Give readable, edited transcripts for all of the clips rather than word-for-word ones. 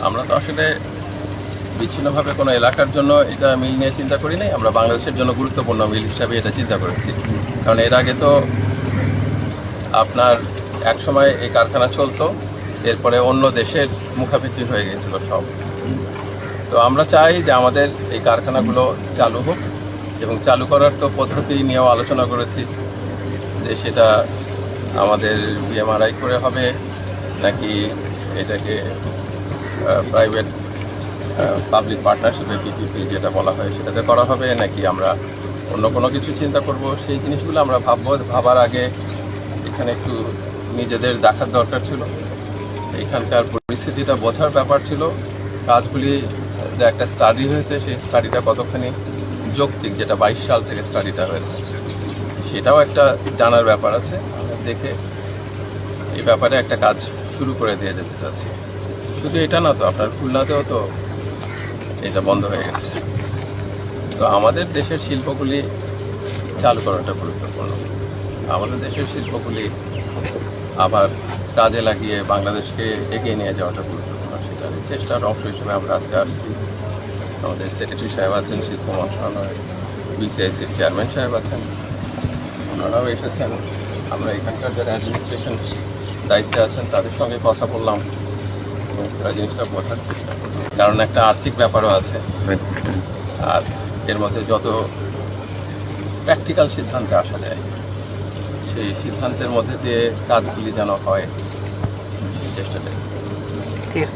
আমরা তো আসলে বিচ্ছিন্নভাবে কোনো এলাকার জন্য এটা মিল নিয়ে চিন্তা করি নাই। আমরা বাংলাদেশের জন্য গুরুত্বপূর্ণ মিল হিসাবে এটা চিন্তা করেছি। কারণ এর আগে তো আপনার একসময় এই কারখানা চলতো, এরপরে অন্য দেশের মুখাপেক্ষি হয়ে গিয়েছিল সব। তো আমরা চাই যে আমাদের এই কারখানাগুলো চালু হোক, এবং চালু করার তো পদ্ধতি নিয়েও আলোচনা করেছি যে সেটা আমাদের বিএমআরআই করে হবে নাকি এটাকে প্রাইভেট পাবলিক পার্টনারশিপে পিপিপি যেটা বলা হয় সেটাতে করা হবে, নাকি আমরা অন্য কোনো কিছু চিন্তা করব। সেই জিনিসগুলো আমরা ভাবার আগে এখানে একটু নিজেদের দেখার দরকার ছিল, এখানকার পরিস্থিতিটা বোঝার ব্যাপার ছিল। কাজগুলি যে একটা স্টাডি হয়েছে, সেই স্টাডিটা কতখানি যৌক্তিক, যেটা 22 সাল থেকে স্টাডিটা হয়েছে, সেটাও একটা জানার ব্যাপার আছে। দেখে এই ব্যাপারে একটা কাজ শুরু করে দিয়ে যেতে চাচ্ছি। শুধু এটা না, তো আপনার খুলনাতেও তো এটা বন্ধ হয়ে গেছে। তো আমাদের দেশের শিল্পগুলি চালু করাটা গুরুত্বপূর্ণ। আমাদের দেশের শিল্পগুলি আবার কাজে লাগিয়ে বাংলাদেশকে এগিয়ে নিয়ে যাওয়াটা গুরুত্বপূর্ণ। সেটার চেষ্টার অংশ হিসেবে আমরা আজকে আসছি। আমাদের সেক্রেটারি সাহেব আছেন, শিল্প মন্ত্রণালয়ের বিসিআইসির চেয়ারম্যান সাহেব আছেন, ওনারাও এসেছেন। আমরা এখানকার যারা অ্যাডমিনিস্ট্রেশন দায়িত্বে আছেন তাদের সঙ্গে কথা বললাম এবং পুরো জিনিসটা বোঝার চেষ্টা করলাম। কারণ একটা আর্থিক ব্যাপারও আছে, আর এর মধ্যে যত প্র্যাকটিক্যাল সিদ্ধান্তে আসা যায়, সেই সিদ্ধান্তের মধ্যে দিয়ে কাজগুলি যেন হয়, সেই চেষ্টাটাই।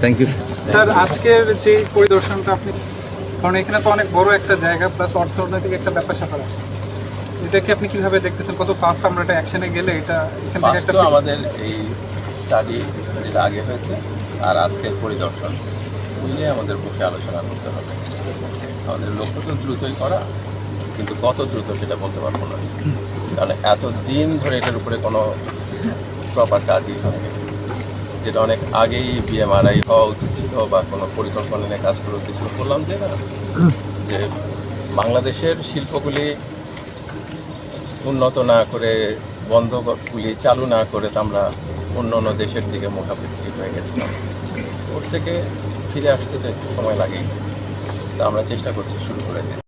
Thank you sir. আজকের যে পরিদর্শনটা আপনি, কারণ এখানে তো অনেক বড় একটা জায়গা প্লাস অর্থনৈতিক একটা ব্যাপার স্যাপার আছে, এটাকে আপনি কিভাবে দেখতেছেন? কত ফাস্ট আমরা এটা অ্যাকশনে গেলে এটা এখান থেকে একটা আমাদের এই স্টাডি যেটা আগে হয়েছে আর আজকের পরিদর্শন মিলিয়ে আমাদের পক্ষে আলোচনা করতে হবে। আমাদের লক্ষ্য তো দ্রুতই করা, কিন্তু কত দ্রুত সেটা বলতে পারবো না, কারণ এত দিন ধরে এটার উপরে কোনো প্রপার কাজই হয়নি, যেটা অনেক আগেই বিএমআরআই হওয়া উচিত ছিল বা কোনো পরিকল্পনা নিয়ে কাজ করা উচিত ছিল। বললাম যে না, যে বাংলাদেশের শিল্পগুলি উন্নত না করে, বন্ধগুলি চালু না করে তো আমরা অন্য অন্য দেশের দিকে মুখাপেক্ষি হয়ে গেছিলাম। ওর থেকে ফিরে আসতে তো একটু সময় লাগেই, তা আমরা চেষ্টা করছি শুরু করে দিই।